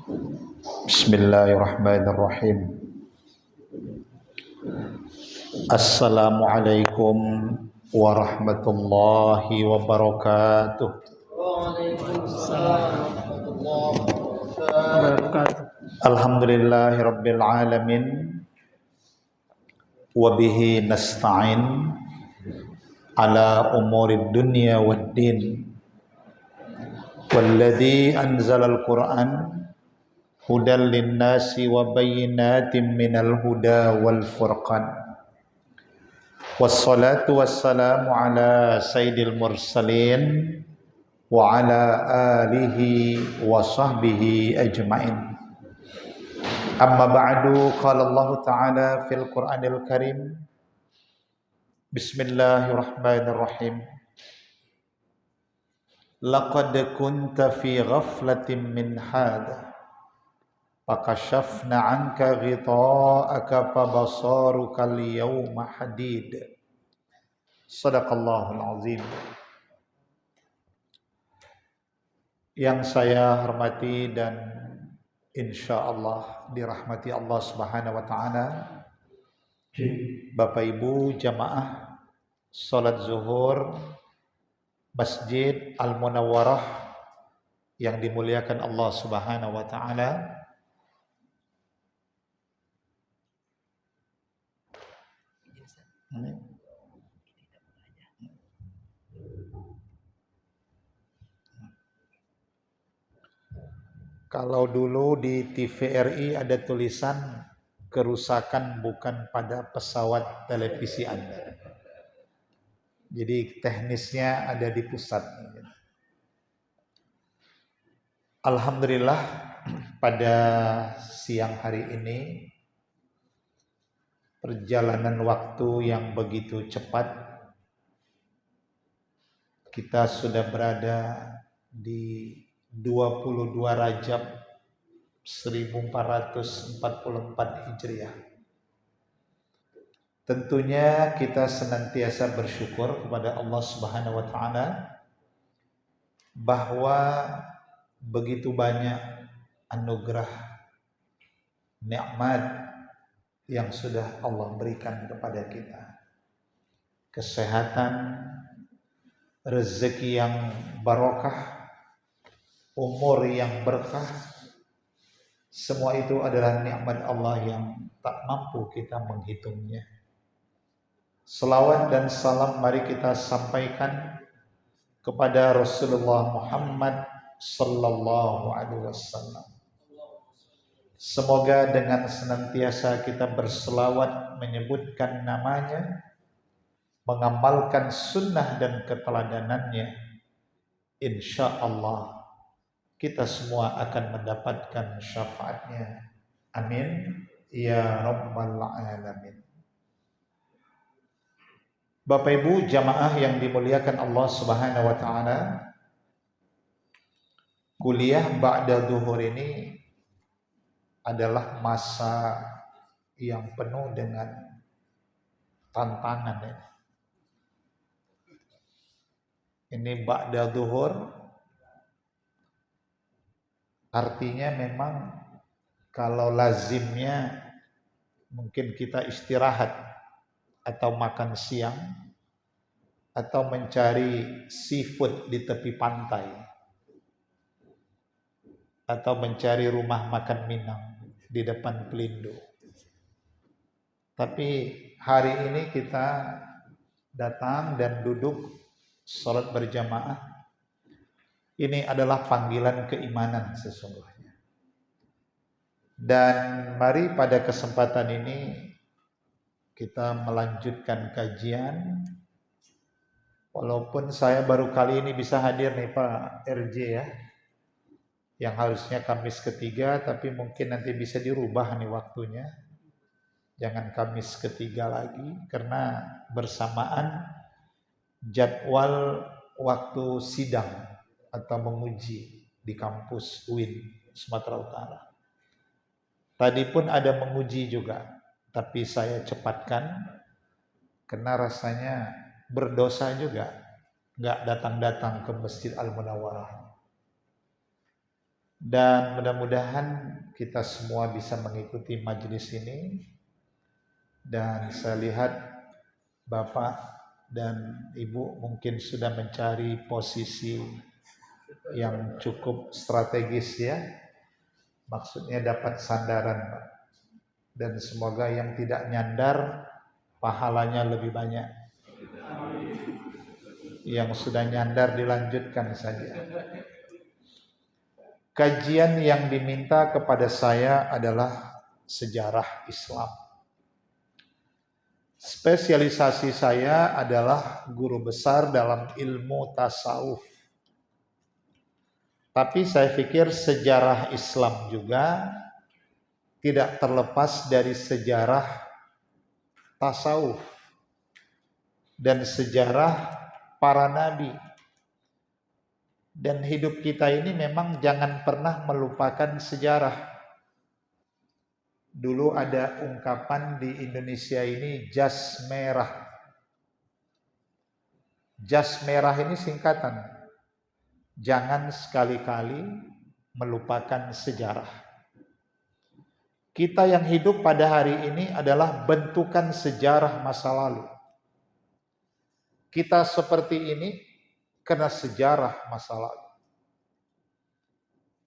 Bismillahirrahmanirrahim. Assalamualaikum warahmatullahi wabarakatuh. Waalaikumsalam warahmatullahi wabarakatuh. Alhamdulillahirabbil alamin wa bihi nasta'in ala umurid dunya waddin. Walladzi anzalal Qur'an hudan linnasi wa bayyinatin minal huda wal furqan. Wassalatu wassalamu ala sayyidil mursalin wa ala alihi wa sahbihi ajmain. Amma ba'du, qala Allah ta'ala fil Qur'anil Karim. Bismillahirrahmanirrahim. Laqad kunta fi ghaflatin min hadha fakashafna 'anka ghita'aka fabasaruka al-yawma hadid. Shadaqallahul azim. Yang saya hormati dan insyaallah dirahmati Allah Subhanahu wa taala, Bapak Ibu jamaah salat zuhur Masjid Al-Munawwarah yang dimuliakan Allah Subhanahu wa taala. Kalau dulu di TVRI ada tulisan kerusakan bukan pada pesawat televisi Anda. Jadi teknisnya ada di pusat. Alhamdulillah pada siang hari ini perjalanan waktu yang begitu cepat, kita sudah berada di 22 Rajab 1444 Hijriah. Tentunya kita senantiasa bersyukur kepada Allah Subhanahu wa taala bahwa begitu banyak anugerah nikmat yang sudah Allah berikan kepada kita. Kesehatan, rezeki yang barokah, umur yang berkah, semua itu adalah nikmat Allah yang tak mampu kita menghitungnya. Selawat dan salam mari kita sampaikan kepada Rasulullah Muhammad sallallahu alaihi wasallam. Semoga dengan senantiasa kita berselawat, menyebutkan namanya, mengamalkan sunnah dan keteladanannya, insya Allah kita semua akan mendapatkan syafaatnya. Amin ya rabbal alamin. Bapak Ibu jamaah yang dimuliakan Allah Subhanahu wa taala, kuliah ba'da zuhur ini adalah masa yang penuh dengan tantangan. Ini ba'da zuhur artinya memang kalau lazimnya mungkin kita istirahat atau makan siang atau mencari seafood di tepi pantai atau mencari rumah makan Minang di depan Pelindo. Tapi hari ini kita datang dan duduk salat berjamaah. Ini adalah panggilan keimanan sesungguhnya. Dan mari pada kesempatan ini kita melanjutkan kajian. Walaupun saya baru kali ini bisa hadir nih Pak RJ ya, yang harusnya Kamis ketiga, tapi mungkin nanti bisa dirubah nih waktunya. Jangan Kamis ketiga lagi, karena bersamaan jadwal waktu sidang atau menguji di kampus UIN Sumatera Utara. Tadi pun ada menguji juga, tapi saya cepatkan karena rasanya berdosa juga nggak datang-datang ke Masjid Al-Munawwarah. Dan mudah-mudahan kita semua bisa mengikuti majelis ini. Dan saya lihat Bapak dan Ibu mungkin sudah mencari posisi yang cukup strategis ya. Maksudnya dapat sandaran, Pak. Dan semoga yang tidak nyandar pahalanya lebih banyak. Yang sudah nyandar dilanjutkan saja. Kajian yang diminta kepada saya adalah sejarah Islam. Spesialisasi saya adalah guru besar dalam ilmu tasawuf. Tapi saya pikir sejarah Islam juga tidak terlepas dari sejarah tasawuf dan sejarah para nabi. Dan hidup kita ini memang jangan pernah melupakan sejarah. Dulu ada ungkapan di Indonesia ini jas merah. Jas merah ini singkatan. Jangan sekali-kali melupakan sejarah. Kita yang hidup pada hari ini adalah bentukan sejarah masa lalu. Kita seperti ini karena sejarah masa lalu.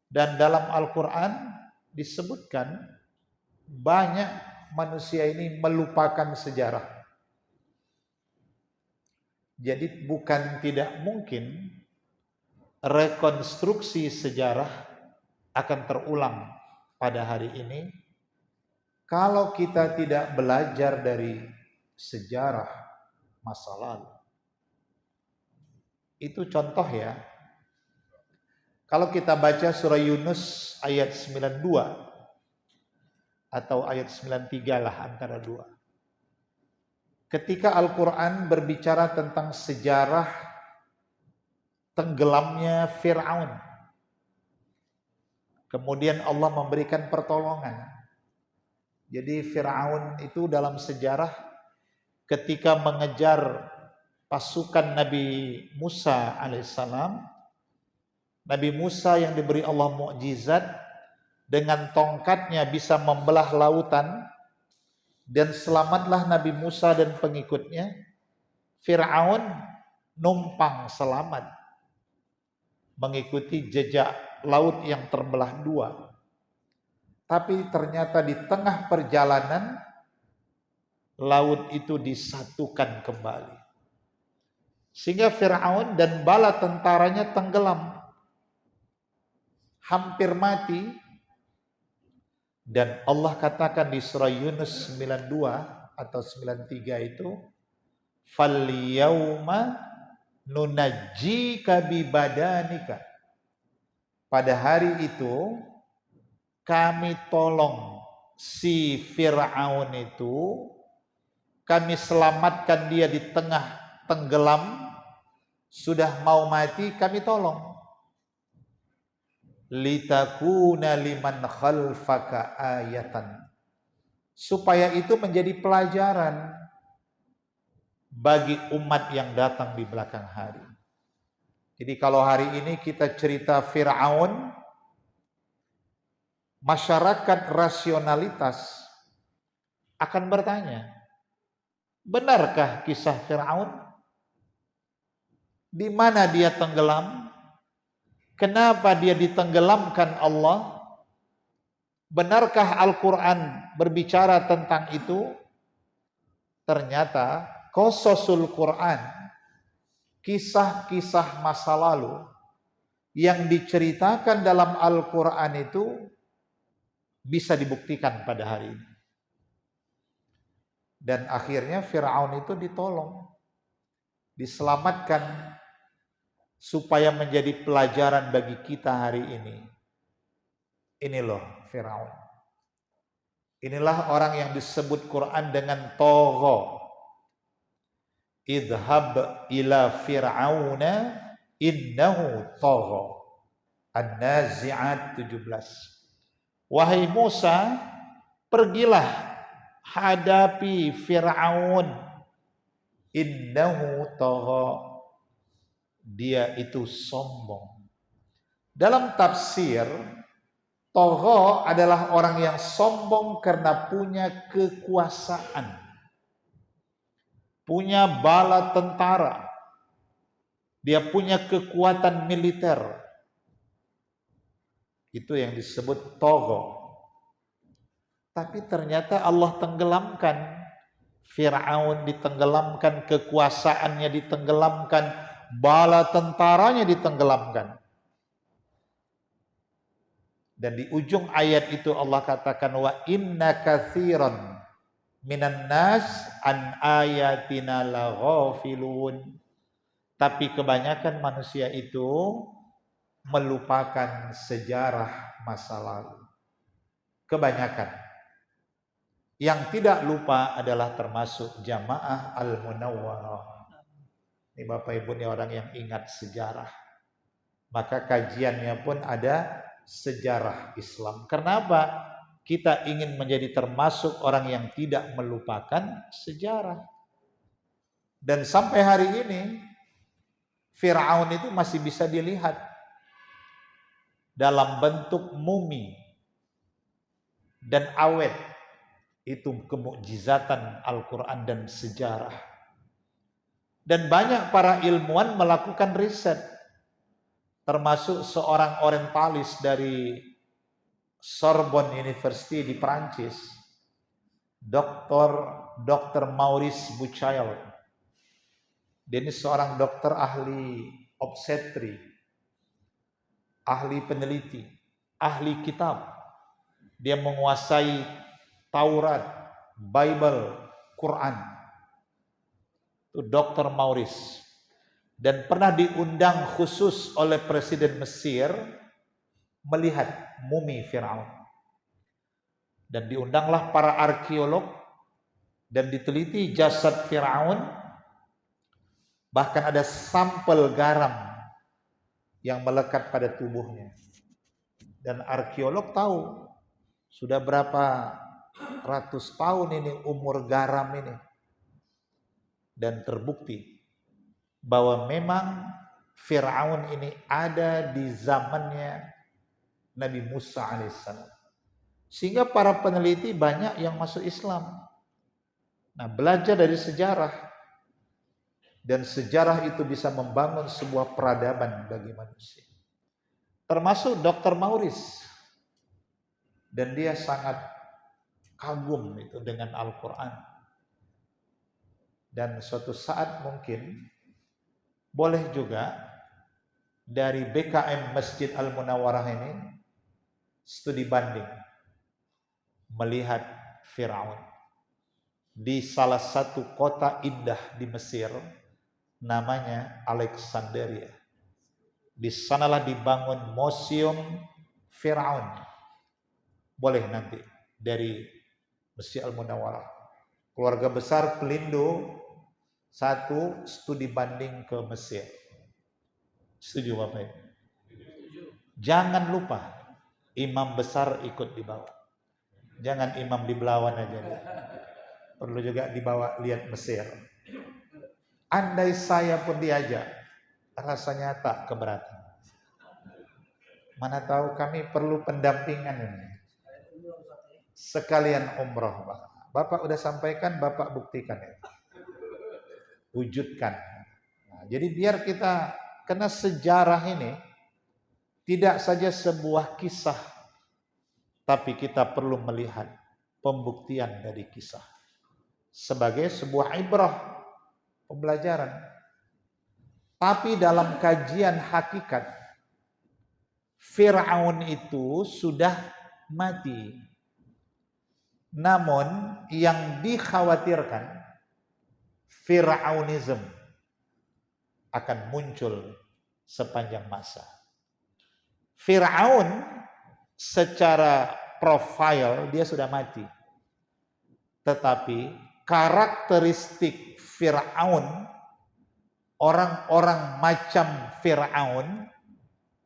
Dan dalam Al-Quran disebutkan banyak manusia ini melupakan sejarah. Jadi bukan tidak mungkin rekonstruksi sejarah akan terulang pada hari ini kalau kita tidak belajar dari sejarah masa lalu. Itu contoh ya. Kalau kita baca surah Yunus ayat 92 atau ayat 93 lah antara dua. Ketika Al-Quran berbicara tentang sejarah tenggelamnya Fir'aun. Kemudian Allah memberikan pertolongan. Jadi Fir'aun itu dalam sejarah ketika mengejar pasukan Nabi Musa alaihissalam, Nabi Musa yang diberi Allah mukjizat dengan tongkatnya bisa membelah lautan dan selamatlah Nabi Musa dan pengikutnya. Fir'aun numpang selamat mengikuti jejak laut yang terbelah dua. Tapi ternyata di tengah perjalanan laut itu disatukan kembali. Sehingga Fir'aun dan bala tentaranya tenggelam. Hampir mati. Dan Allah katakan di surah Yunus 92 atau 93 itu, "Falyawma nunajjika bibadanika." Pada hari itu kami tolong si Fir'aun itu, kami selamatkan dia di tengah tenggelam, sudah mau mati kami tolong. Litakuna liman khalfaka ayatan. Supaya itu menjadi pelajaran bagi umat yang datang di belakang hari. Jadi kalau hari ini kita cerita Fir'aun, masyarakat rasionalitas akan bertanya, benarkah kisah Fir'aun? Di mana dia tenggelam? Kenapa dia ditenggelamkan Allah? Benarkah Al-Quran berbicara tentang itu? Ternyata Qasasul Quran, kisah-kisah masa lalu yang diceritakan dalam Al-Quran itu bisa dibuktikan pada hari ini. Dan akhirnya Fir'aun itu ditolong, diselamatkan, supaya menjadi pelajaran bagi kita hari ini. Ini loh Fir'aun. Inilah orang yang disebut Quran dengan togho. Idhab ila fir'auna innahu togho. An-Nazi'at 17. Wahai Musa, pergilah hadapi Fir'aun. Innahu togho. Dia itu sombong. Dalam tafsir Togho adalah orang yang sombong karena punya kekuasaan, punya bala tentara, dia punya kekuatan militer. Itu yang disebut togho. Tapi ternyata Allah tenggelamkan. Fir'aun ditenggelamkan, kekuasaannya ditenggelamkan, bala tentaranya ditenggelamkan. Dan di ujung ayat itu Allah katakan wa inna katsiran minan nas an ayatina laghafilun. Tapi kebanyakan manusia itu melupakan sejarah masa lalu. Kebanyakan. Yang tidak lupa adalah termasuk jamaah al-munawwarah. Ini Bapak Ibu ini orang yang ingat sejarah. Maka kajiannya pun ada sejarah Islam. Kenapa? Kita ingin menjadi termasuk orang yang tidak melupakan sejarah. Dan sampai hari ini Fir'aun itu masih bisa dilihat dalam bentuk mumi dan awet. Itu kemukjizatan Al-Quran dan sejarah. Dan banyak para ilmuwan melakukan riset, termasuk seorang orientalis dari Sorbonne University di Prancis, Dr. Maurice Bucaille. Dia ini seorang dokter ahli obstetri, ahli peneliti, ahli kitab. Dia menguasai Taurat, Bible, Quran. Itu Dr. Maurice. Dan pernah diundang khusus oleh Presiden Mesir melihat mumi Fir'aun. Dan diundanglah para arkeolog dan diteliti jasad Fir'aun. Bahkan ada sampel garam yang melekat pada tubuhnya. Dan arkeolog tahu sudah berapa ratus tahun ini umur garam ini. Dan terbukti bahwa memang Fir'aun ini ada di zamannya Nabi Musa alaihissalam. Sehingga para peneliti banyak yang masuk Islam. Nah, belajar dari sejarah. Dan sejarah itu bisa membangun sebuah peradaban bagi manusia. Termasuk Dr. Maurice. Dan dia sangat kagum itu dengan Al-Quran. Dan suatu saat mungkin boleh juga dari BKM Masjid Al-Munawwarah ini studi banding melihat Fir'aun di salah satu kota indah di Mesir namanya Alexandria. Di sanalah dibangun museum Fir'aun. Boleh nanti dari Masjid Al-Munawwarah. Keluarga besar Pelindo satu studi banding ke Mesir. Setuju Bapak Ibu? Jangan lupa imam besar ikut dibawa. Jangan imam di Belawan aja. Perlu juga dibawa lihat Mesir. Andai saya pun diajak, rasanya tak keberatan. Mana tahu kami perlu pendampingan ini. Sekalian umroh, Pak. Bapak udah sampaikan, Bapak buktikan ya. Wujudkan. Nah, jadi biar kita, karena sejarah ini tidak saja sebuah kisah, tapi kita perlu melihat pembuktian dari kisah sebagai sebuah ibrah, pembelajaran. Tapi dalam kajian hakikat, Fir'aun itu sudah mati. Namun yang dikhawatirkan Fir'aunism akan muncul sepanjang masa. Fir'aun secara profil dia sudah mati. Tetapi karakteristik Fir'aun, orang-orang macam Fir'aun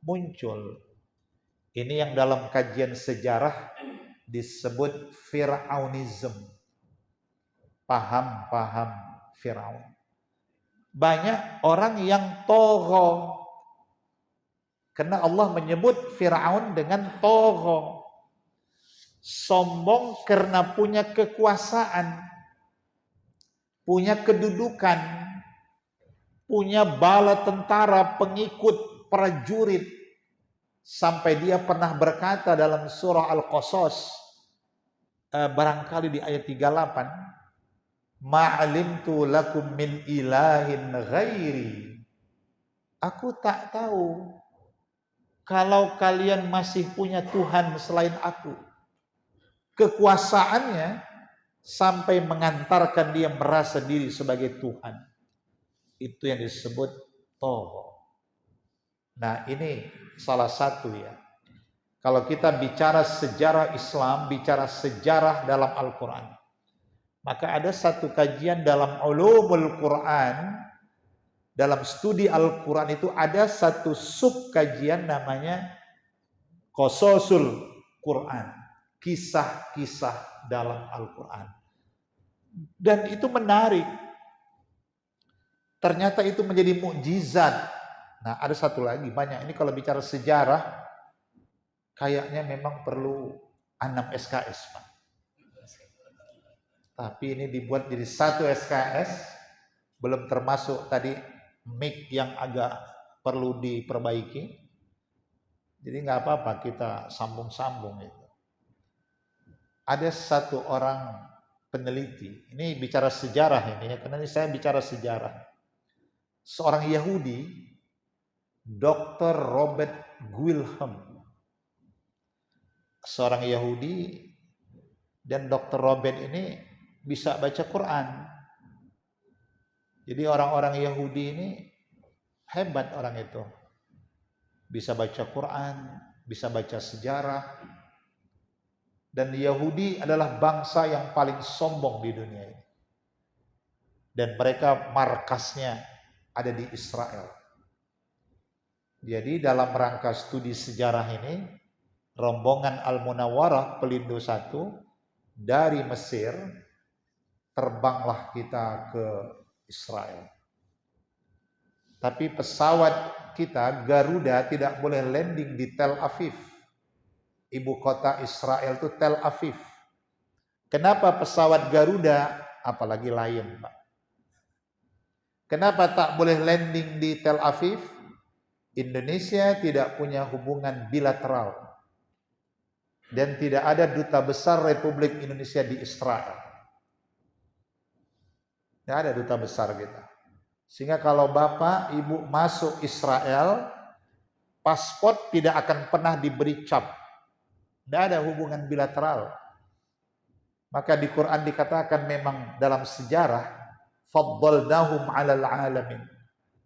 muncul. Ini yang dalam kajian sejarah disebut Fir'aunism. Paham-paham Fir'aun. Banyak orang yang togho. Karena Allah menyebut Fir'aun dengan togho. Sombong karena punya kekuasaan, punya kedudukan, punya bala tentara, pengikut, prajurit. Sampai dia pernah berkata dalam surah Al-Qasas, barangkali di ayat 38, ma'alimtu lakum min ilahin ghairi. Aku tak tahu kalau kalian masih punya Tuhan selain aku. Kekuasaannya sampai mengantarkan dia merasa diri sebagai Tuhan. Itu yang disebut Togho. Nah, ini salah satu ya. Kalau kita bicara sejarah Islam, bicara sejarah dalam Al-Quran, maka ada satu kajian dalam ulumul Quran, dalam studi Al-Quran itu ada satu sub kajian namanya Qasasul Quran, kisah-kisah dalam Al-Quran. Dan itu menarik. Ternyata itu menjadi mukjizat. Nah, ada satu lagi, banyak. Ini kalau bicara sejarah, kayaknya memang perlu 6 SKS, Pak. Tapi ini dibuat jadi 1 SKS, belum termasuk tadi mic yang agak perlu diperbaiki. Jadi nggak apa-apa kita sambung-sambung itu. Ada satu orang peneliti, ini bicara sejarah ini ya, karena ini saya bicara sejarah. Seorang Yahudi, Dr. Robert Guilhem. Seorang Yahudi, dan Dr. Robert ini bisa baca Quran. Jadi orang-orang Yahudi ini hebat orang itu. Bisa baca Quran, bisa baca sejarah. Dan Yahudi adalah bangsa yang paling sombong di dunia ini. Dan mereka markasnya ada di Israel. Jadi dalam rangka studi sejarah ini, rombongan Al-Munawwarah Pelindo 1 dari Mesir, terbanglah kita ke Israel. Tapi pesawat kita Garuda tidak boleh landing di Tel Aviv. Ibu kota Israel itu Tel Aviv. Kenapa pesawat Garuda, apalagi Lion, Pak? Kenapa tak boleh landing di Tel Aviv? Indonesia tidak punya hubungan bilateral dan tidak ada duta besar Republik Indonesia di Israel. Tidak ada duta besar kita. Sehingga kalau Bapak, Ibu masuk Israel, paspor tidak akan pernah diberi cap. Tidak ada hubungan bilateral. Maka di Quran dikatakan memang dalam sejarah, faddalnahum 'alal 'alamin.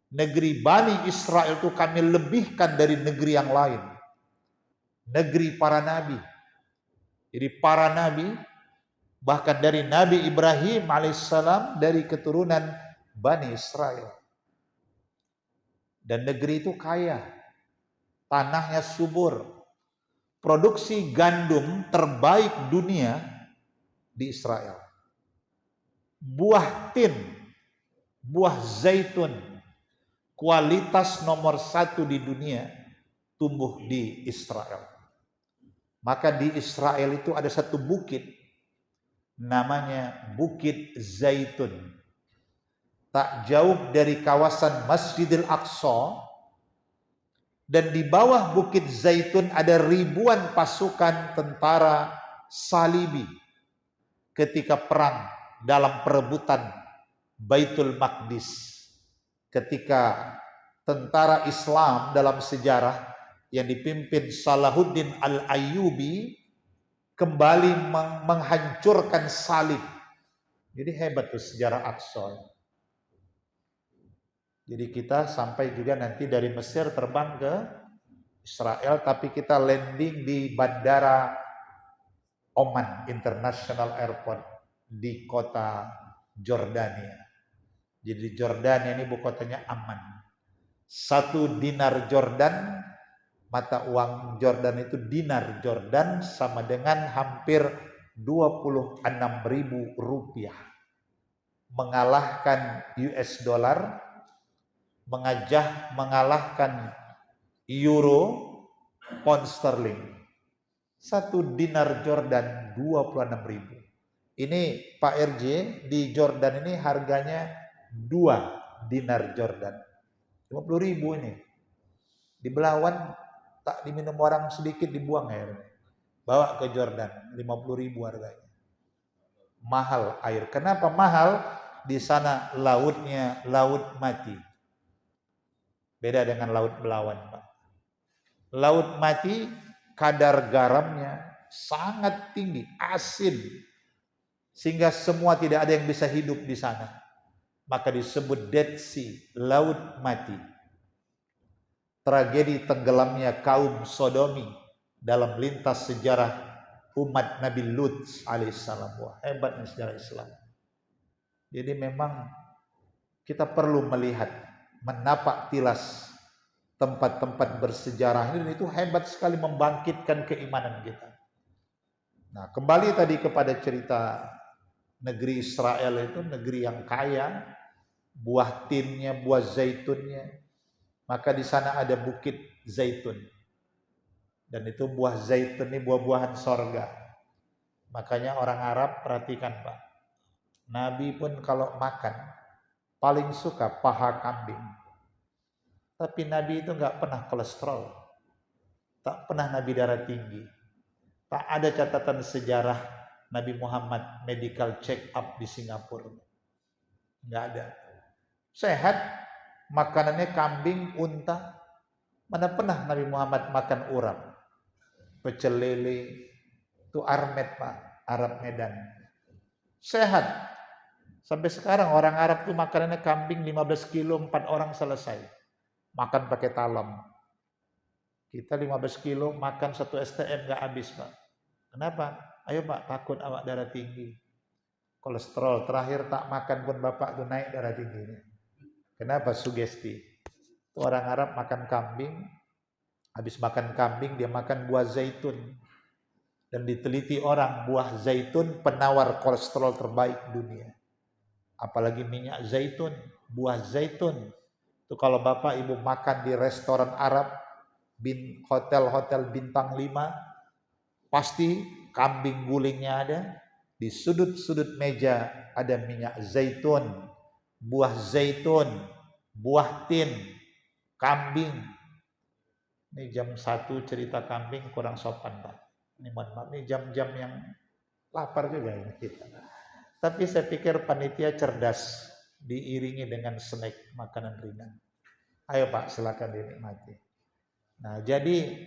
Negeri Bani Israel itu kami lebihkan dari negeri yang lain. Negeri para nabi. Jadi para nabi, bahkan dari Nabi Ibrahim alaihissalam dari keturunan Bani Israel. Dan negeri itu kaya, tanahnya subur. Produksi gandum terbaik dunia di Israel. Buah tin, buah zaitun, kualitas nomor 1 di dunia tumbuh di Israel. Maka di Israel itu ada satu bukit namanya Bukit Zaitun. Tak jauh dari kawasan Masjidil Aqsa, dan di bawah Bukit Zaitun ada ribuan pasukan tentara Salibi ketika perang dalam perebutan Baitul Maqdis. Ketika tentara Islam dalam sejarah yang dipimpin Salahuddin Al-Ayyubi kembali menghancurkan salib. Jadi hebat tuh sejarah Aqsa. Jadi kita sampai juga nanti dari Mesir terbang ke Israel, tapi kita landing di Bandara Oman International Airport di kota Jordania. Jadi Jordania ini ibu kotanya Amman. 1 dinar Jordan, mata uang Jordan itu dinar Jordan sama dengan hampir 26.000 rupiah. Mengalahkan US dollar, mengalahkan euro, pound sterling. 1 dinar Jordan 26.000. Ini Pak RJ, di Jordan ini harganya 2 dinar Jordan. 50.000 ini. Di Belawan tak diminum orang sedikit dibuang airnya. Bawa ke Jordan, 50.000 harganya. Mahal air. Kenapa mahal? Di sana lautnya laut mati. Beda dengan laut Belawan, Pak. Laut mati, kadar garamnya sangat tinggi, asin. Sehingga semua tidak ada yang bisa hidup di sana. Maka disebut Dead Sea, laut mati. Tragedi tenggelamnya kaum Sodomi dalam lintas sejarah umat Nabi Lut alaihissalam. Wah, hebatnya sejarah Islam. Jadi memang kita perlu melihat, menapak tilas tempat-tempat bersejarah ini, itu hebat sekali membangkitkan keimanan kita. Nah, kembali tadi kepada cerita negeri Israel, itu negeri yang kaya, buah tinnya, buah zaitunnya. Maka di sana ada bukit zaitun. Dan itu buah zaitun ini buah-buahan sorga. Makanya orang Arab, perhatikan Pak, Nabi pun kalau makan paling suka paha kambing. Tapi Nabi itu nggak pernah kolesterol, tak pernah Nabi darah tinggi, tak ada catatan sejarah Nabi Muhammad medical check up di Singapura, nggak ada. Sehat, makanannya kambing, unta. Mana pernah Nabi Muhammad makan urap, pecel lele, itu Armet Pak, Arab Medan. Sehat. Sampai sekarang orang Arab tuh makanannya kambing 15 kilo, 4 orang selesai. Makan pakai talam. Kita 15 kilo makan 1 STM gak habis Pak. Kenapa? Ayo Pak, takut awak darah tinggi. Kolesterol, terakhir tak makan pun Bapak tuh naik darah tingginya. Kenapa? Sugesti. Itu orang Arab makan kambing, habis makan kambing dia makan buah zaitun. Dan diteliti orang, buah zaitun penawar kolesterol terbaik dunia. Apalagi minyak zaitun, buah zaitun. Itu kalau Bapak Ibu makan di restoran Arab, hotel-hotel bintang 5, pasti kambing gulingnya ada. Di sudut-sudut meja ada minyak zaitun, buah zaitun, buah tin, kambing. Ini jam 1 cerita kambing kurang sopan Pak. Ini mohon maaf, ini jam-jam yang lapar juga ini kita. Tapi saya pikir panitia cerdas, diiringi dengan snack, makanan ringan. Ayo Pak, silakan dinikmati. Nah, jadi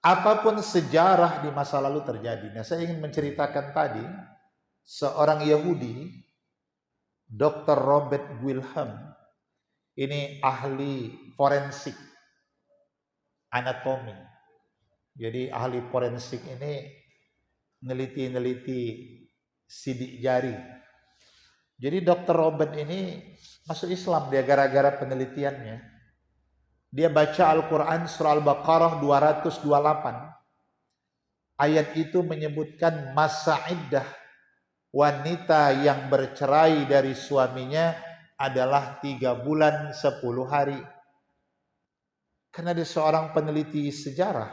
apapun sejarah di masa lalu terjadi. Nah, saya ingin menceritakan tadi, seorang Yahudi, Dr. Robert Wilhelm, ini ahli forensik anatomi. Jadi ahli forensik ini neliti-neliti sidik jari. Jadi Dr. Robert ini masuk Islam dia gara-gara penelitiannya. Dia baca Al-Quran surah Al-Baqarah 228. Ayat itu menyebutkan masa iddah wanita yang bercerai dari suaminya adalah 3 bulan 10 hari. Karena dia seorang peneliti sejarah.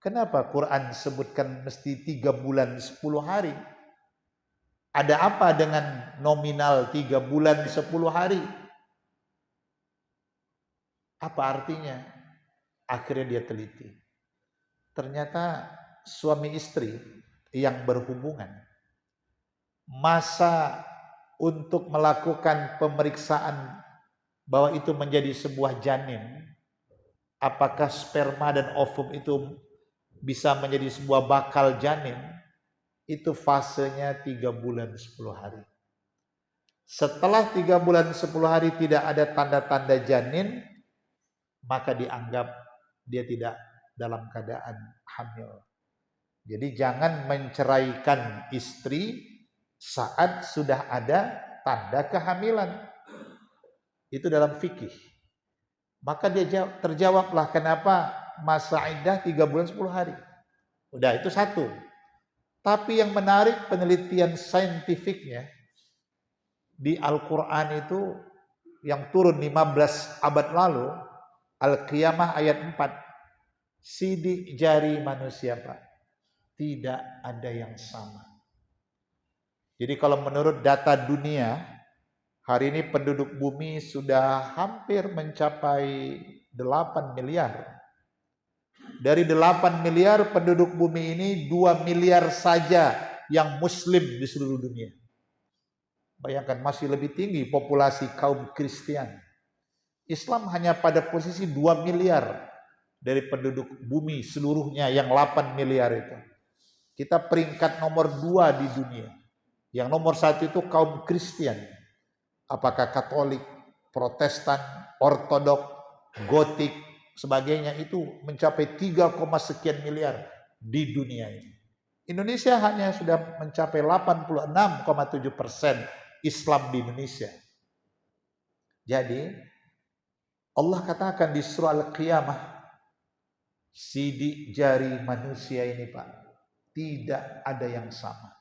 Kenapa Quran sebutkan mesti 3 bulan 10 hari? Ada apa dengan nominal 3 bulan 10 hari? Apa artinya? Akhirnya dia teliti. Ternyata suami istri yang berhubungan, masa untuk melakukan pemeriksaan bahwa itu menjadi sebuah janin, apakah sperma dan ovum itu bisa menjadi sebuah bakal janin, itu fasenya 3 bulan 10 hari. Setelah 3 bulan 10 hari tidak ada tanda-tanda janin, maka dianggap dia tidak dalam keadaan hamil. Jadi jangan menceraikan istri saat sudah ada tanda kehamilan. Itu dalam fikih. Maka dia terjawablah kenapa masa iddah 3 bulan 10 hari. Udah, itu satu. Tapi yang menarik penelitian saintifiknya di Al-Quran itu yang turun 15 abad lalu, Al-Qiyamah ayat 4. Sidik jari manusia, Pak, tidak ada yang sama. Jadi kalau menurut data dunia, hari ini penduduk bumi sudah hampir mencapai 8 miliar. Dari 8 miliar penduduk bumi ini 2 miliar saja yang muslim di seluruh dunia. Bayangkan, masih lebih tinggi populasi kaum Kristen. Islam hanya pada posisi 2 miliar dari penduduk bumi seluruhnya yang 8 miliar itu. Kita peringkat nomor 2 di dunia. Yang nomor 1 itu kaum Kristen. Apakah Katolik, Protestan, Ortodok, Gotik, sebagainya, itu mencapai 3, sekian miliar di dunia ini. Indonesia hanya sudah mencapai 86,7% Islam di Indonesia. Jadi Allah katakan di surah Al-Qiyamah, sidik jari manusia ini, Pak, tidak ada yang sama.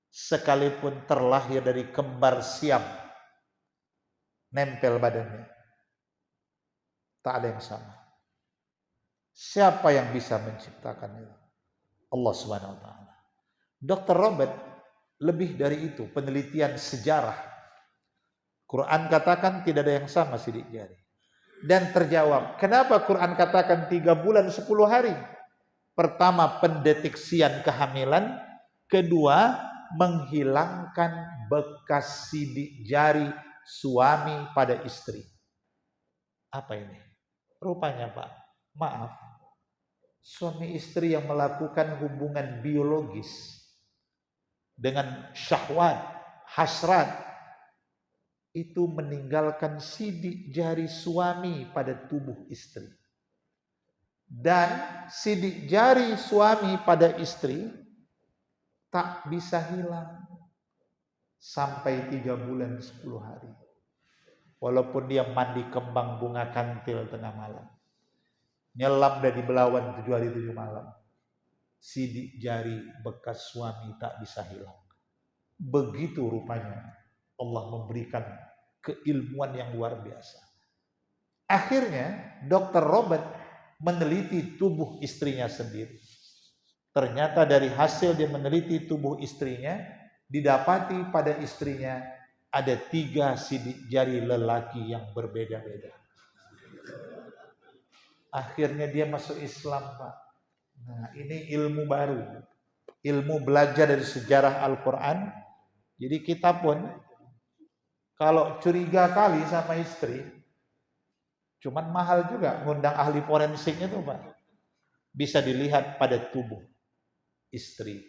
Sekalipun terlahir dari kembar siam, nempel badannya, tak ada yang sama. Siapa yang bisa menciptakan itu? Allah Subhanahu wa taala. Dr. Robert lebih dari itu, penelitian sejarah. Quran katakan tidak ada yang sama sidik jari. Dan terjawab, kenapa Quran katakan 3 bulan 10 hari? Pertama, pendeteksian kehamilan. Kedua, menghilangkan bekas sidik jari suami pada istri. Apa ini? Rupanya, Pak, maaf, suami istri yang melakukan hubungan biologis dengan syahwat, hasrat, itu meninggalkan sidik jari suami pada tubuh istri. Dan sidik jari suami pada istri tak bisa hilang sampai 3 bulan 10 hari. Walaupun dia mandi kembang bunga kantil tengah malam, nyelam dari belawan 7 hari 7 malam, sidik jari bekas suami tak bisa hilang. Begitu rupanya Allah memberikan keilmuan yang luar biasa. Akhirnya Dr. Robert meneliti tubuh istrinya sendiri. Ternyata dari hasil dia meneliti tubuh istrinya, didapati pada istrinya ada 3 sidik jari lelaki yang berbeda-beda. Akhirnya dia masuk Islam, Pak. Nah, ini ilmu baru. Ilmu belajar dari sejarah Al-Quran. Jadi kita pun kalau curiga kali sama istri, cuman mahal juga ngundang ahli forensik itu, Pak. Bisa dilihat pada tubuh istri,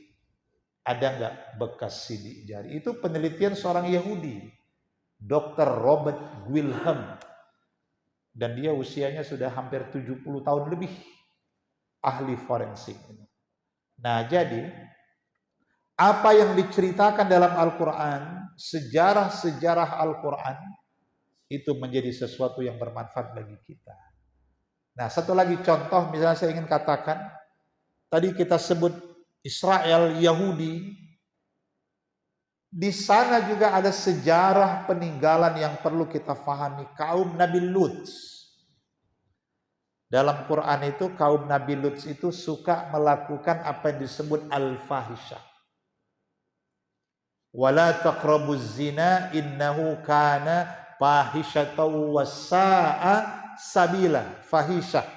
ada nggak bekas sidik jari. Itu penelitian seorang Yahudi, Dr. Robert Wilhelm. Dan dia usianya sudah hampir 70 tahun lebih, ahli forensik. Nah, jadi apa yang diceritakan dalam Al-Quran, sejarah-sejarah Al-Quran, itu menjadi sesuatu yang bermanfaat bagi kita. Nah, satu lagi contoh, misalnya saya ingin katakan, tadi kita sebut Israel, Yahudi. Di sana juga ada sejarah peninggalan yang perlu kita pahami, kaum Nabi Lut. Dalam Quran itu kaum Nabi Lut itu suka melakukan apa yang disebut al-fahisyah. Wala taqrabuz zina innahu kana fahisyatan wasa'a sabila. Fahisyah.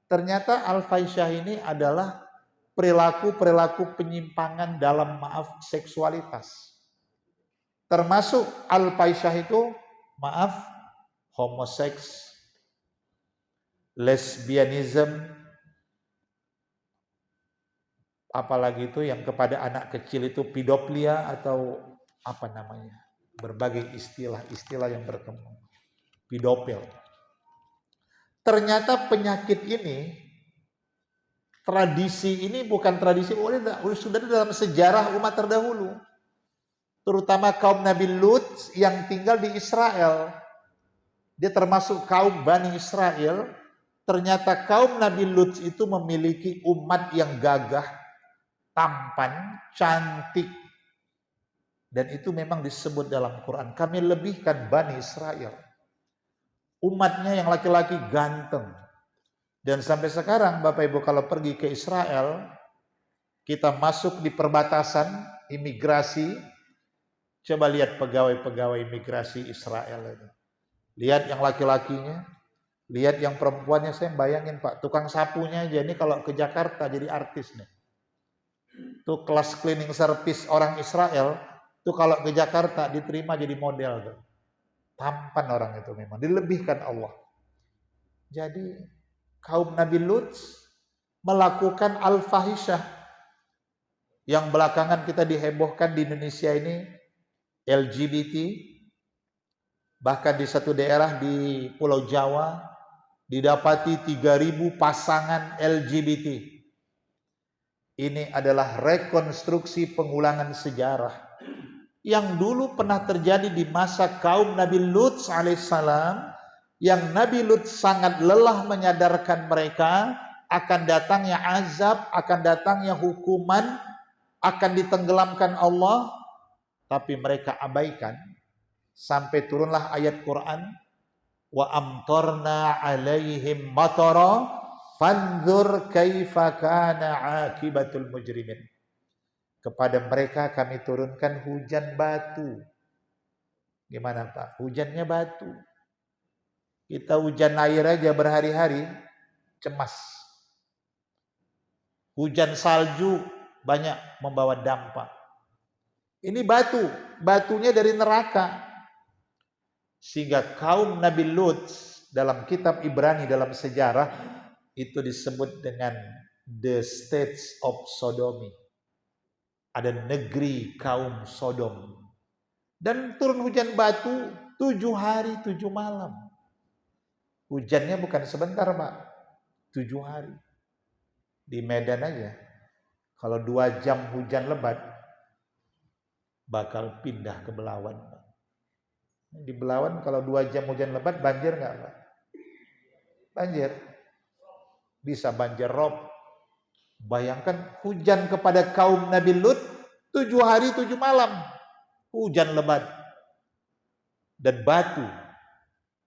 Ternyata al-fahisyah ini adalah perilaku-perilaku penyimpangan dalam seksualitas. Termasuk al-fahisyah itu, homoseks, lesbianism, apalagi itu yang kepada anak kecil itu pedoflia atau apa namanya, berbagai istilah-istilah yang berkembang, pedofil. Ternyata penyakit ini, tradisi ini bukan tradisi, sudah dalam sejarah umat terdahulu, terutama kaum Nabi Lut yang tinggal di Israel. Dia termasuk kaum Bani Israel. Ternyata kaum Nabi Lut itu memiliki umat yang gagah, tampan, cantik. Dan itu memang disebut dalam Quran. Kami lebihkan Bani Israel. Umatnya yang laki-laki ganteng. Dan sampai sekarang Bapak Ibu kalau pergi ke Israel, kita masuk di perbatasan imigrasi, coba lihat pegawai-pegawai imigrasi Israel itu. Lihat yang laki-lakinya, lihat yang perempuannya. Saya bayangin Pak, tukang sapunya aja ini kalau ke Jakarta jadi artis nih. Tuh kelas cleaning service orang Israel, tuh kalau ke Jakarta diterima jadi model tuh. Tampan orang itu memang, dilebihkan Allah. Jadi kaum Nabi Lut melakukan al-fahisyah yang belakangan kita dihebohkan di Indonesia ini, LGBT. Bahkan di satu daerah di Pulau Jawa didapati 3.000 pasangan LGBT. Ini adalah rekonstruksi pengulangan sejarah yang dulu pernah terjadi di masa kaum Nabi Lut alaihissalam, yang Nabi Lut sangat lelah menyadarkan mereka akan datangnya azab, akan datangnya hukuman, akan ditenggelamkan Allah, tapi mereka abaikan. Sampai turunlah ayat Quran, wa amtarna alaihim matara fanzur kaifa kana akibatul mujrimin. Kepada mereka kami turunkan hujan batu. Gimana Pak? Hujannya batu. Kita hujan air aja berhari-hari cemas. Hujan salju banyak membawa dampak. Ini batu, batunya dari neraka. Sehingga kaum Nabi Lut dalam kitab Ibrani dalam sejarah itu disebut dengan the states of Sodomy. Ada negeri kaum Sodom. Dan turun hujan batu 7 hari 7 malam. Hujannya bukan sebentar Pak, 7 hari. Di Medan aja, kalau 2 jam hujan lebat, bakal pindah ke Belawan. Di Belawan kalau 2 jam hujan lebat, banjir nggak Pak? Banjir. Bisa banjir rob. Bayangkan hujan kepada kaum Nabi Lut 7 hari 7 malam. Hujan lebat. Dan batu.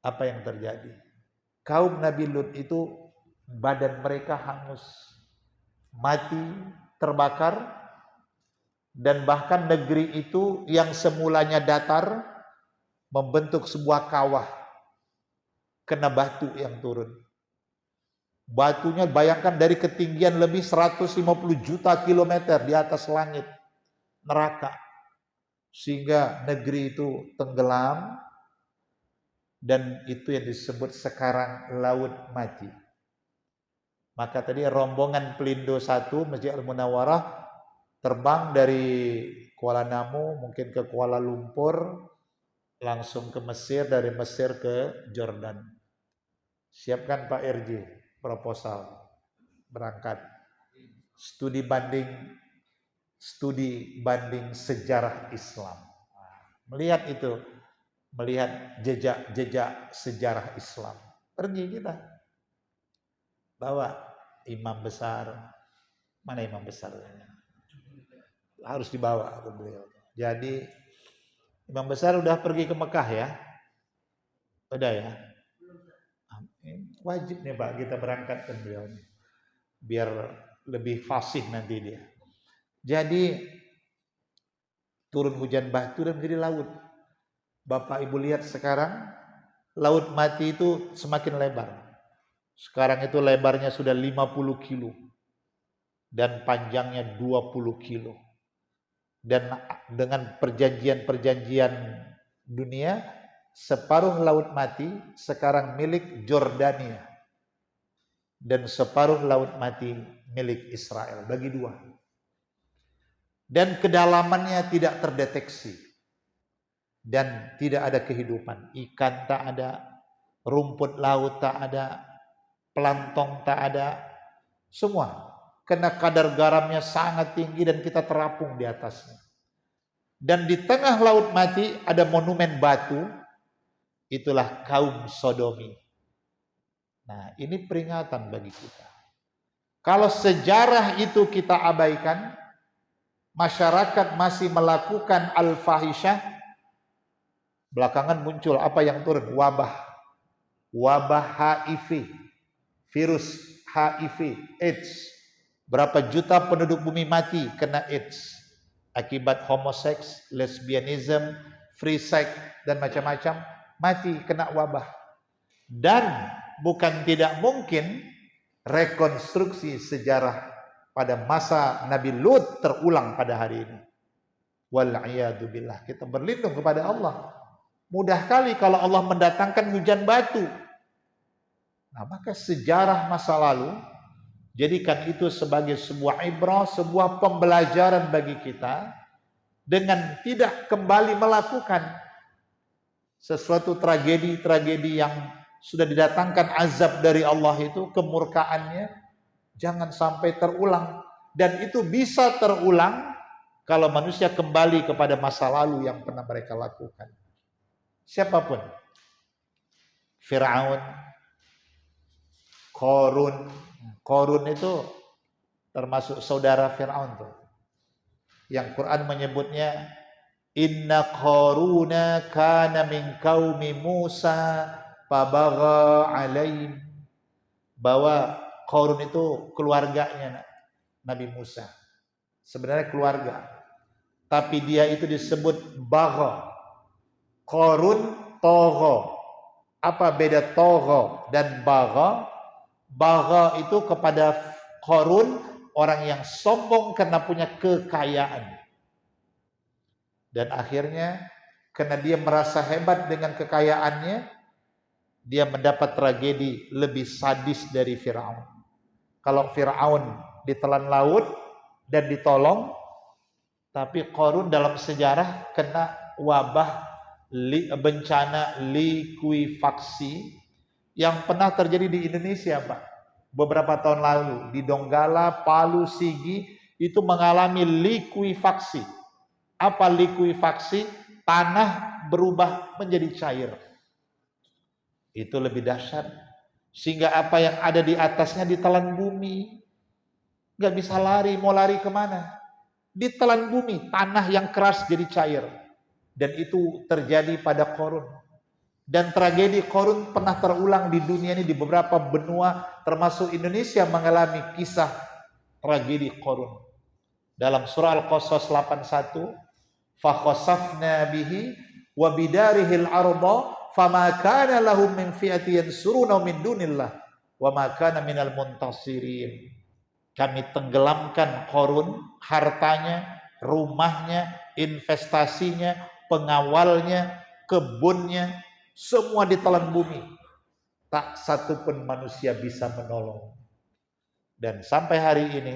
Apa yang terjadi? Kaum Nabi Lut itu badan mereka hangus. Mati, terbakar. Dan bahkan negeri itu yang semulanya datar membentuk sebuah kawah. Kena batu yang turun. Batunya bayangkan dari ketinggian lebih 150 juta kilometer di atas langit. Neraka. Sehingga negeri itu tenggelam. Dan itu yang disebut sekarang Laut Mati. Maka tadi rombongan Pelindo 1 Masjid Al-Munawwarah terbang dari Kuala Namu mungkin ke Kuala Lumpur, langsung ke Mesir, dari Mesir ke Jordan. Siapkan Pak RJ proposal berangkat studi banding sejarah Islam. Melihat itu, melihat jejak-jejak sejarah Islam. Pergi kita bawa imam besar. Mana imam besar? Harus dibawa ke beliau. Jadi imam besar udah pergi ke Mekah ya? Udah ya? Wajib nih Pak kita berangkatkan beliau nih. Biar lebih fasih nanti dia. Jadi turun hujan batu dan menjadi laut. Bapak Ibu lihat sekarang Laut Mati itu semakin lebar. Sekarang itu lebarnya sudah 50 kilo. Dan panjangnya 20 kilo. Dan dengan perjanjian-perjanjian dunia, separuh Laut Mati sekarang milik Jordania. Dan separuh Laut Mati milik Israel. Bagi 2. Dan kedalamannya tidak terdeteksi. Dan tidak ada kehidupan. Ikan tak ada. Rumput laut tak ada. Plankton tak ada. Semua. Karena kadar garamnya sangat tinggi dan kita terapung di atasnya. Dan di tengah Laut Mati ada monumen batu. Itulah kaum Sodomi. Nah, ini peringatan bagi kita. Kalau sejarah itu kita abaikan, masyarakat masih melakukan al-fahisyah, belakangan muncul apa yang turun? Wabah HIV, virus HIV, AIDS. Berapa juta penduduk bumi mati kena AIDS akibat homoseks, lesbianism, free sex dan macam-macam, mati kena wabah. Dan bukan tidak mungkin rekonstruksi sejarah pada masa Nabi Lut terulang pada hari ini. Wal'iyadu billah. Kita berlindung kepada Allah. Mudah kali kalau Allah mendatangkan hujan batu. Nah, maka sejarah masa lalu, jadikan itu sebagai sebuah ibrah, sebuah pembelajaran bagi kita, dengan tidak kembali melakukan sesuatu tragedi-tragedi yang sudah didatangkan azab dari Allah itu, kemurkaannya, jangan sampai terulang. Dan itu bisa terulang kalau manusia kembali kepada masa lalu yang pernah mereka lakukan. Siapapun, Fir'aun, Qarun itu termasuk saudara Fir'aun tuh. Yang Quran menyebutnya inna Qaruna kana min qaumi Musa fabagha alaihim, bahwa Qarun itu keluarganya Nabi Musa. Sebenarnya keluarga, tapi dia itu disebut bagha. Qarun togha. Apa beda togha dan bagha? Bagha itu kepada Qarun, orang yang sombong karena punya kekayaan. Dan akhirnya karena dia merasa hebat dengan kekayaannya, dia mendapat tragedi lebih sadis dari Fir'aun. Kalau Fir'aun ditelan laut dan ditolong, tapi Qarun dalam sejarah kena wabah bencana likuifaksi yang pernah terjadi di Indonesia, Pak. Beberapa tahun lalu di Donggala, Palu, Sigi itu mengalami likuifaksi. Apa likuifaksi? Tanah berubah menjadi cair. Itu lebih dahsyat. Sehingga apa yang ada di atasnya ditelan bumi. Gak bisa lari, mau lari kemana? Ditelan bumi, tanah yang keras jadi cair. Dan itu terjadi pada Qarun. Dan tragedi Qarun pernah terulang di dunia ini, di beberapa benua, termasuk Indonesia mengalami kisah tragedi Qarun. Dalam surah Al-Qasas 81, fakhasafna bihi wa bidarihil arda fama kana lahum min fi'ati yansuruna min dunillah wa ma kana minal muntasirin. Kami tenggelamkan Qarun, hartanya, rumahnya, investasinya, pengawalnya, kebunnya, semua ditelan bumi. Tak satu pun manusia bisa menolong. Dan sampai hari ini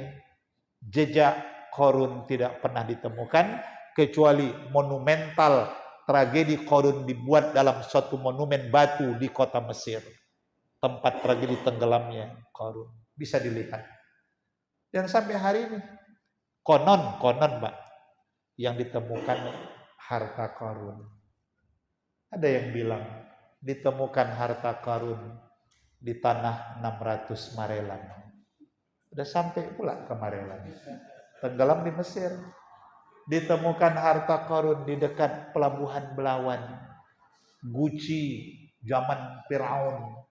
jejak Qarun tidak pernah ditemukan, kecuali monumental tragedi Qarun dibuat dalam suatu monumen batu di kota Mesir. Tempat tragedi tenggelamnya Qarun. Bisa dilihat. Dan sampai hari ini konon Mbak, yang ditemukan harta Qarun. Ada yang bilang ditemukan harta Qarun di tanah 600 Marelan. Udah sampai pula ke Marelan. Tenggelam di Mesir. Ditemukan harta Qarun di dekat pelabuhan Belawan. Guci zaman Fir'aun,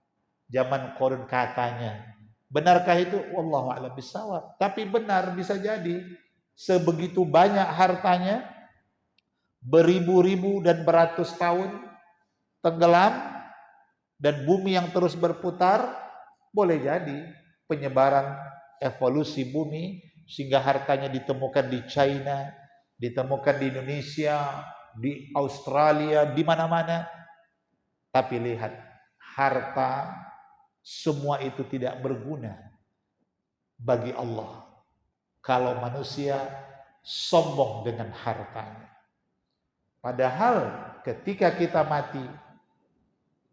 zaman Qarun katanya. Benarkah itu? Wallahu a'lam bishawab. Tapi benar, bisa jadi. Sebegitu banyak hartanya, beribu-ribu dan beratus tahun tenggelam, dan bumi yang terus berputar, boleh jadi penyebaran evolusi bumi, sehingga hartanya ditemukan di China, ditemukan di Indonesia, di Australia, di mana-mana. Tapi lihat, harta semua itu tidak berguna bagi Allah kalau manusia sombong dengan hartanya. Padahal ketika kita mati,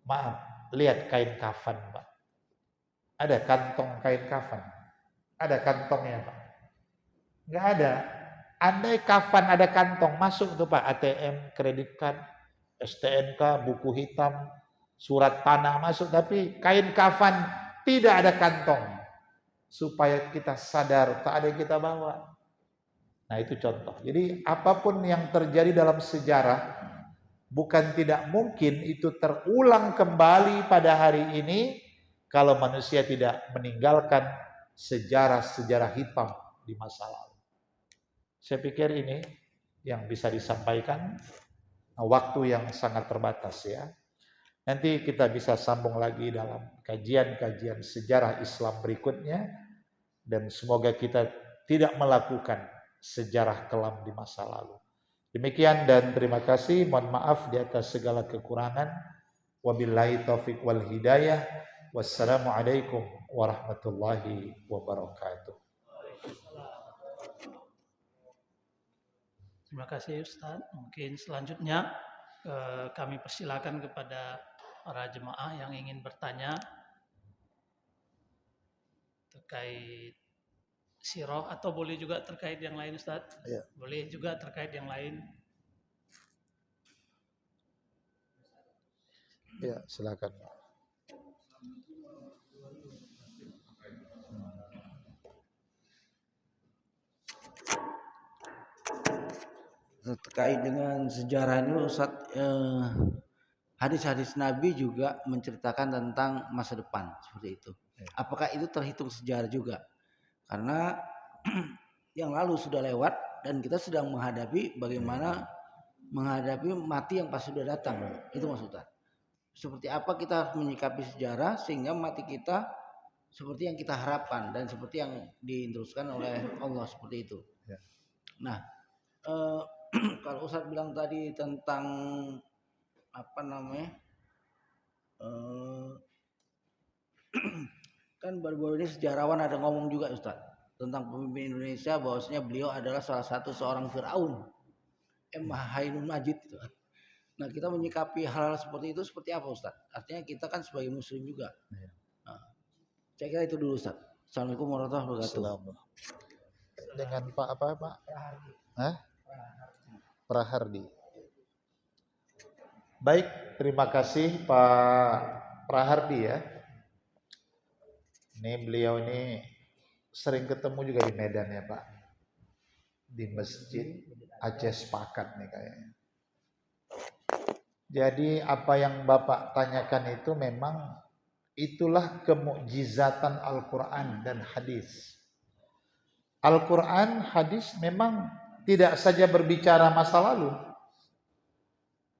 maaf, lihat kain kafan, Pak. Ada kantong kain kafan? Ada kantongnya, Pak? Nggak ada. Andai kafan ada kantong, masuk tuh Pak, ATM, kredit card, STNK, buku hitam, surat tanah masuk. Tapi kain kafan tidak ada kantong. Supaya kita sadar, tak ada yang kita bawa. Nah itu contoh. Jadi apapun yang terjadi dalam sejarah, bukan tidak mungkin itu terulang kembali pada hari ini, kalau manusia tidak meninggalkan sejarah-sejarah hitam di masa lalu. Saya pikir ini yang bisa disampaikan, waktu yang sangat terbatas ya. Nanti kita bisa sambung lagi dalam kajian-kajian sejarah Islam berikutnya, dan semoga kita tidak melakukan sejarah kelam di masa lalu. Demikian dan terima kasih. Mohon maaf di atas segala kekurangan. Wabillahi taufiq wal hidayah. Wassalamualaikum warahmatullahi wabarakatuh. Terima kasih Ustaz. Mungkin selanjutnya kami persilakan kepada para jemaah yang ingin bertanya terkait sirah, atau boleh juga terkait yang lain Ustaz? Ya. Boleh juga terkait yang lain. Ya, silakan. Terkait dengan sejarah ini Ustaz, hadis-hadis Nabi juga menceritakan tentang masa depan seperti itu. Apakah itu terhitung sejarah juga? Karena yang lalu sudah lewat dan kita sedang menghadapi bagaimana menghadapi mati yang pasti sudah datang. Itu maksudnya. Seperti apa kita menyikapi sejarah sehingga mati kita seperti yang kita harapkan dan seperti yang diinstruksikan oleh Allah seperti itu. Nah, kalau Ustaz bilang tadi tentang apa namanya, kan baru-baru ini sejarawan ada ngomong juga Ustaz tentang pemimpin Indonesia bahwasanya beliau adalah salah satu seorang Firaun, Hainun Majid gitu. Nah, kita menyikapi hal-hal seperti itu seperti apa Ustaz? Artinya kita kan sebagai muslim juga. Nah, saya kira itu dulu Ustaz. Assalamualaikum warahmatullahi wabarakatuh. Dengan Pak apa Pak? Prahardi. Baik, terima kasih Pak Prahardi ya. Ini beliau ini sering ketemu juga di Medan ya Pak. Di Masjid Aceh Sepakat nih kayaknya. Jadi apa yang Bapak tanyakan itu memang itulah kemukjizatan Al-Quran dan hadis. Al-Quran, hadis memang tidak saja berbicara masa lalu,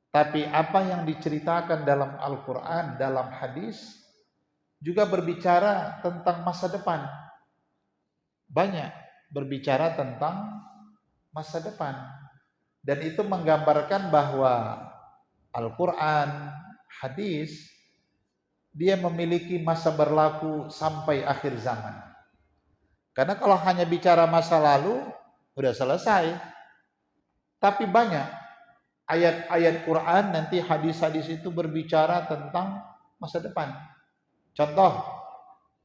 tapi apa yang diceritakan dalam Al-Quran, dalam hadis juga berbicara tentang masa depan. Banyak berbicara tentang masa depan. Dan itu menggambarkan bahwa Al-Quran, hadis, dia memiliki masa berlaku sampai akhir zaman. Karena kalau hanya bicara masa lalu, udah selesai. Tapi banyak ayat-ayat Quran, nanti hadis-hadis itu berbicara tentang masa depan. Contoh,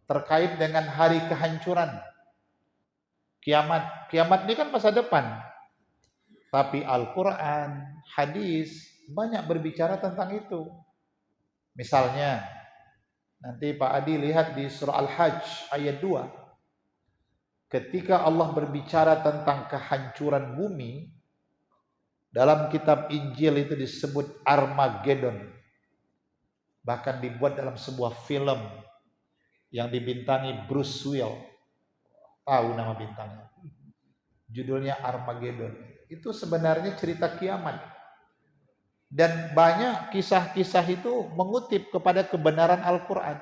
terkait dengan hari kehancuran. Kiamat. Kiamat ini kan masa depan. Tapi Al-Quran, hadis, banyak berbicara tentang itu. Misalnya, nanti Pak Adi lihat di surah Al-Hajj ayat 2. Ketika Allah berbicara tentang kehancuran bumi, dalam kitab Injil itu disebut Armageddon. Bahkan dibuat dalam sebuah film yang dibintangi Bruce Willis. Tahu nama bintangnya. Judulnya Armageddon. Itu sebenarnya cerita kiamat. Dan banyak kisah-kisah itu mengutip kepada kebenaran Al-Quran.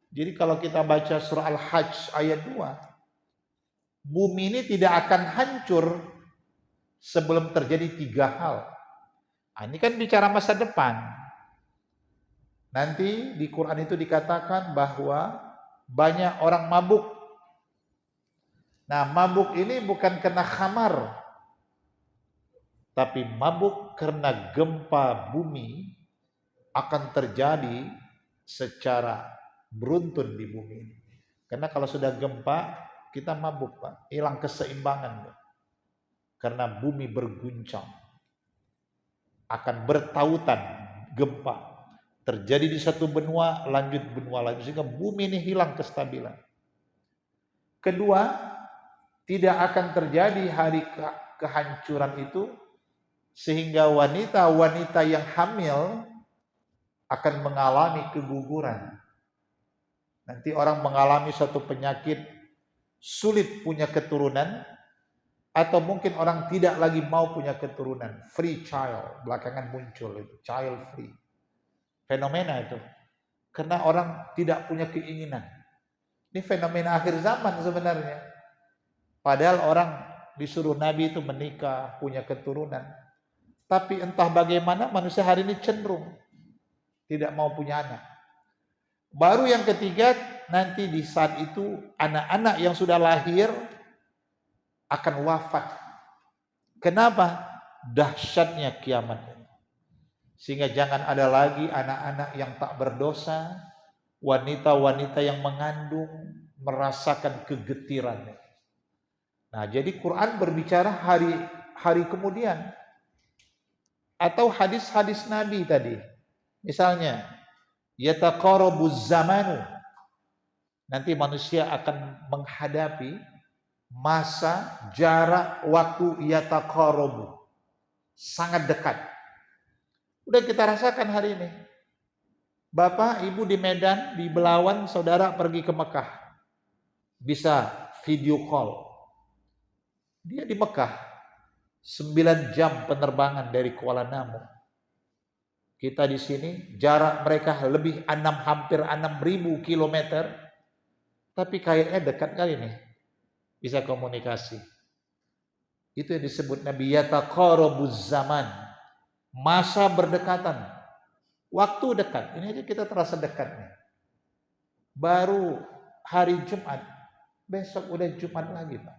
Jadi kalau kita baca surah Al-Hajj ayat 2, bumi ini tidak akan hancur sebelum terjadi 3 hal. Nah, ini kan bicara masa depan. Nanti di Quran itu dikatakan bahwa banyak orang mabuk. Nah, mabuk ini bukan kena khamar, tapi mabuk karena gempa bumi akan terjadi secara beruntun di bumi ini. Karena kalau sudah gempa, kita mabuk Pak, hilang keseimbangan Pak. Karena bumi berguncang, akan bertautan gempa, terjadi di satu benua, lanjut benua lain, sehingga bumi ini hilang kestabilan. Kedua, tidak akan terjadi hari kehancuran itu sehingga wanita-wanita yang hamil akan mengalami keguguran. Nanti orang mengalami suatu penyakit, sulit punya keturunan, atau mungkin orang tidak lagi mau punya keturunan. Free child, belakangan muncul itu, child free. Fenomena itu. Karena orang tidak punya keinginan. Ini fenomena akhir zaman sebenarnya. Padahal orang disuruh Nabi itu menikah, punya keturunan. Tapi entah bagaimana manusia hari ini cenderung tidak mau punya anak. Baru yang ketiga, nanti di saat itu anak-anak yang sudah lahir akan wafat. Kenapa? Dahsyatnya kiamat ini. Sehingga jangan ada lagi anak-anak yang tak berdosa, wanita-wanita yang mengandung merasakan kegetiran. Nah, jadi Quran berbicara hari kemudian. Atau hadis-hadis Nabi tadi. Misalnya, yataqarabuz zamanu. Nanti manusia akan menghadapi masa jarak waktu yataqarabu. Sangat dekat. Udah kita rasakan hari ini. Bapak, Ibu di Medan, di Belawan, saudara pergi ke Mekah. Bisa video call. Dia di Mekah. 9 jam penerbangan dari Kuala Namu. Kita di sini, jarak mereka hampir 6.000 kilometer. Tapi kayaknya dekat kali nih. Bisa komunikasi. Itu yang disebut Nabi yataqarabuz zaman. Masa berdekatan. Waktu dekat. Ini aja kita terasa dekatnya. Baru hari Jumat. Besok udah Jumat lagi, Pak.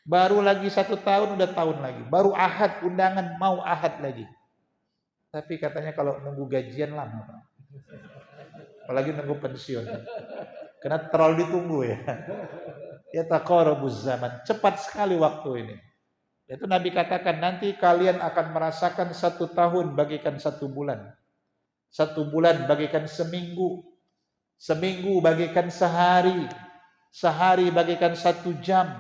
Baru lagi 1 tahun udah tahun lagi. Baru Ahad undangan mau Ahad lagi. Tapi katanya kalau nunggu gajian lama, Pak. Apalagi nunggu pensiun. Karena terlalu ditunggu ya. Yataqarabuz zaman. Cepat sekali waktu ini. Itu Nabi katakan nanti kalian akan merasakan 1 tahun bagikan 1 bulan. 1 bulan bagikan seminggu. Seminggu bagikan sehari. Sehari bagikan 1 jam.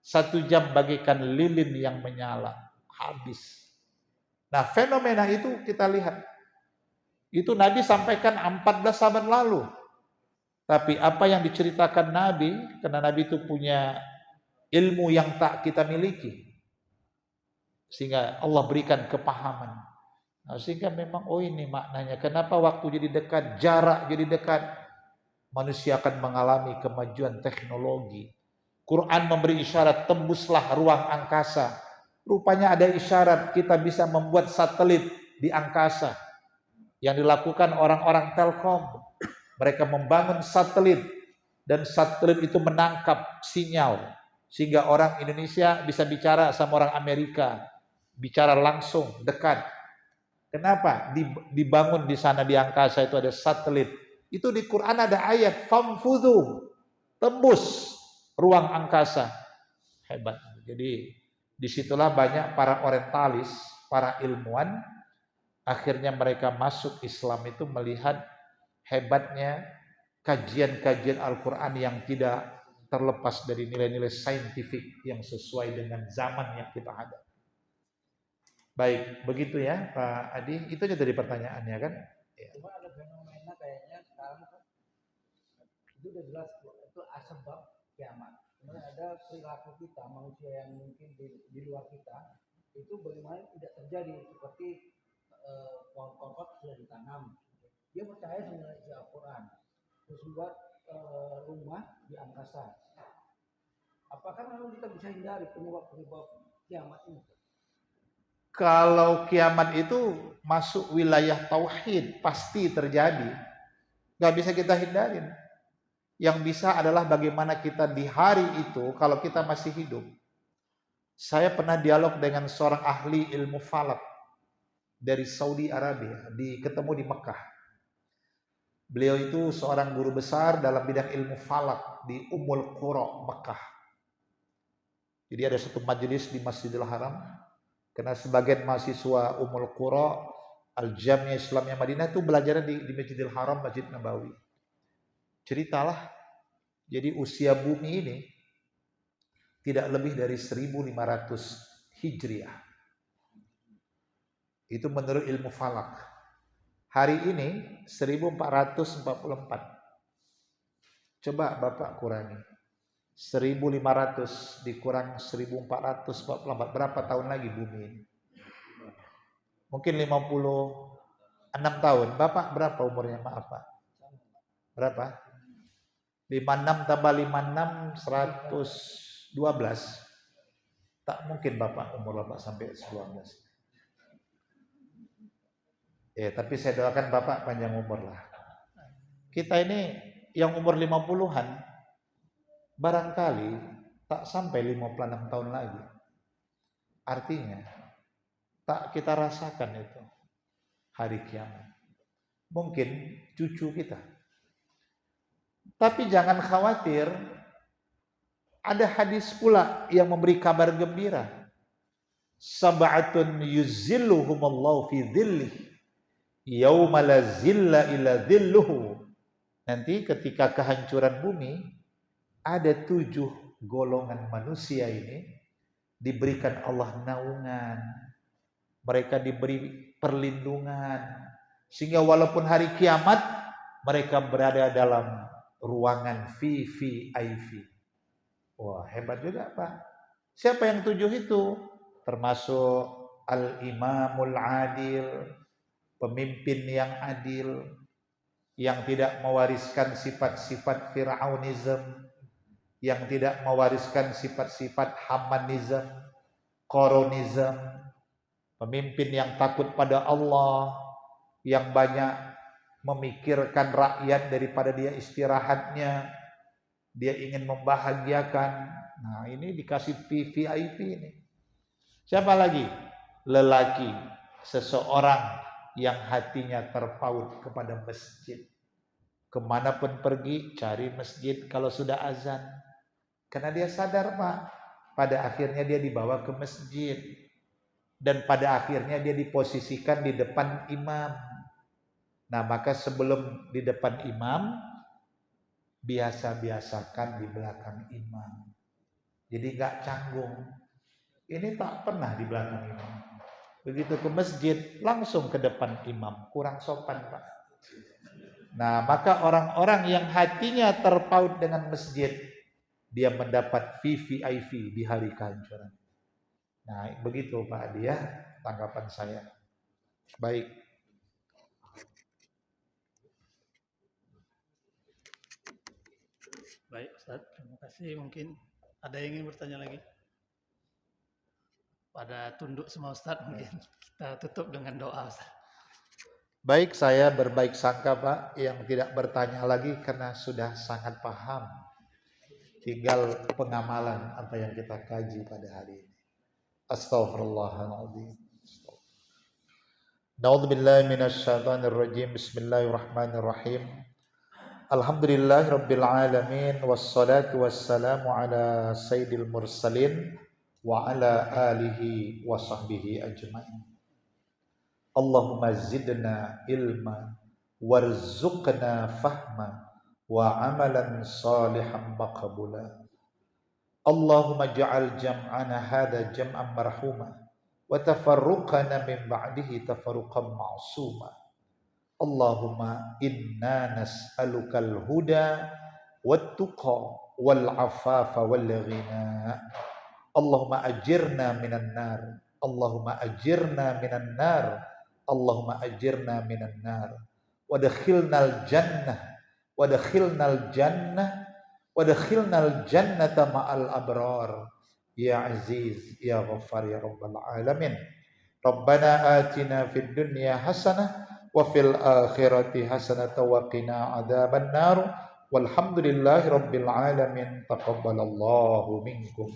1 jam bagikan lilin yang menyala. Habis. Nah, fenomena itu kita lihat. Itu Nabi sampaikan 14 abad lalu. Tapi apa yang diceritakan Nabi, karena Nabi itu punya ilmu yang tak kita miliki. Sehingga Allah berikan kepahaman. Nah, sehingga memang ini maknanya. Kenapa waktu jadi dekat, jarak jadi dekat. Manusia akan mengalami kemajuan teknologi. Quran memberi isyarat, tembuslah ruang angkasa. Rupanya ada isyarat kita bisa membuat satelit di angkasa. Yang dilakukan orang-orang Telkom. Mereka membangun satelit. Dan satelit itu menangkap sinyal. Sehingga orang Indonesia bisa bicara sama orang Amerika. Bicara langsung, dekat. Kenapa? Dibangun di sana di angkasa itu ada satelit. Itu di Quran ada ayat. Famfudhu. Tembus ruang angkasa. Hebat. Jadi disitulah banyak para orientalis, para ilmuwan. Akhirnya mereka masuk Islam itu melihat hebatnya kajian-kajian Al-Quran yang tidak terlepas dari nilai-nilai saintifik yang sesuai dengan zaman yang kita hadapi. Baik, begitu ya Pak Adi. Itu aja dari pertanyaannya kan? Ya. Cuma ada fenomena kayaknya sekarang kan itu udah jelas itu sebab kiamat. Kemudian ada perilaku kita manusia yang mungkin di luar kita itu bagaimana tidak terjadi seperti pohon-pohon sudah ditanam. Dia percaya dengan isi Al-Quran. Terus buat rumah di angkasa. Apakah memang kita bisa hindari penyebab-penyebab kiamat ini? Kalau kiamat itu masuk wilayah tauhid, pasti terjadi. Gak bisa kita hindarin. Yang bisa adalah bagaimana kita di hari itu, kalau kita masih hidup. Saya pernah dialog dengan seorang ahli ilmu falak dari Saudi Arabia, ketemu di Mekah. Beliau itu seorang guru besar dalam bidang ilmu falak di Ummul Qura, Mekah. Jadi ada satu majelis di Masjidil Haram. Karena sebagian mahasiswa Ummul Qura, Al-Jami'ah Islamiyah Madinah itu belajar di Masjidil Haram, Masjid Nabawi. Ceritalah, jadi usia bumi ini tidak lebih dari 1500 Hijriah. Itu menurut ilmu falak. Hari ini 1444. Coba Bapak kurangi. 1.500 dikurang 1.444, berapa tahun lagi bumi ini? Mungkin 56 tahun. Bapak berapa umurnya, maaf Pak? Berapa? 56 tambah 56, 112. Tak mungkin Bapak umur Bapak sampai 12. Ya, tapi saya doakan Bapak panjang umur lah. Kita ini yang umur 50-an barangkali tak sampai 56 tahun lagi. Artinya tak kita rasakan itu hari kiamat. Mungkin cucu kita. Tapi jangan khawatir, ada hadis pula yang memberi kabar gembira. Sab'atun yuzilluhumallahu fi dhillih yauma la zilla illa dhilluhu. Nanti ketika kehancuran bumi, ada 7 golongan manusia ini diberikan Allah naungan. Mereka diberi perlindungan. Sehingga walaupun hari kiamat, mereka berada dalam ruangan VVIP. Wah, hebat juga Pak. Siapa yang 7 itu? Termasuk Al-Imamul Adil, pemimpin yang adil, yang tidak mewariskan sifat-sifat Fir'aunism, yang tidak mewariskan sifat-sifat Hamanism, Koronism, pemimpin yang takut pada Allah, yang banyak memikirkan rakyat daripada dia istirahatnya, dia ingin membahagiakan. Nah, ini dikasih VIP ini. Siapa lagi? Lelaki, seseorang yang hatinya terpaut kepada masjid. Kemanapun pergi, cari masjid kalau sudah azan. Karena dia sadar Pak, pada akhirnya dia dibawa ke masjid. Dan pada akhirnya dia diposisikan di depan imam. Nah, maka sebelum di depan imam, biasa-biasakan di belakang imam. Jadi gak canggung. Ini tak pernah di belakang imam. Begitu ke masjid, langsung ke depan imam. Kurang sopan Pak. Nah, maka orang-orang yang hatinya terpaut dengan masjid, dia mendapat VVIP di hari kehancuran. Nah, begitu Pak Adi ya, tanggapan saya. Baik. Baik Ustaz, terima kasih. Mungkin ada yang ingin bertanya lagi? Pada tunduk semua Ustaz, mungkin kita tutup dengan doa Ustaz. Baik, saya berbaik sangka Pak, yang tidak bertanya lagi karena sudah sangat paham. Tinggal pengamalan apa yang kita kaji pada hari ini. Astaghfirullahaladzim. Na'udzubillahi minasyaitonirrajim. Bismillahirrahmanirrahim. Alhamdulillahirabbil alamin, wassalatu wassalamu ala sayyidil mursalin wa ala alihi wa sahbihi ajma'in. Allahumma zidna ilma warzuqna fahma wa amalan salihan maqbula. Allahumma ja'al jam'ana hadha jam'an marhuma wa tafarruqana min ba'dihi tafarruqan ma'suma. Allahumma inna nas'alukal huda wat-tuqa wal afafa wal ghina. Allahumma ajirna minan nar. Allahumma ajirna minan nar. Allahumma ajirna minan nar. Wadkhilnal jannah. Wadkhilnal jannah. Wadkhilnal jannata ma'al abrar. Ya Aziz, Ya Ghaffar, Ya Rabbal Alamin. Rabbana atina fid dunya hasanah wa fil akhirati hasanah wa qina adzaban nar. Walhamdulillahi rabbil alamin. Taqabbalallahu minkum.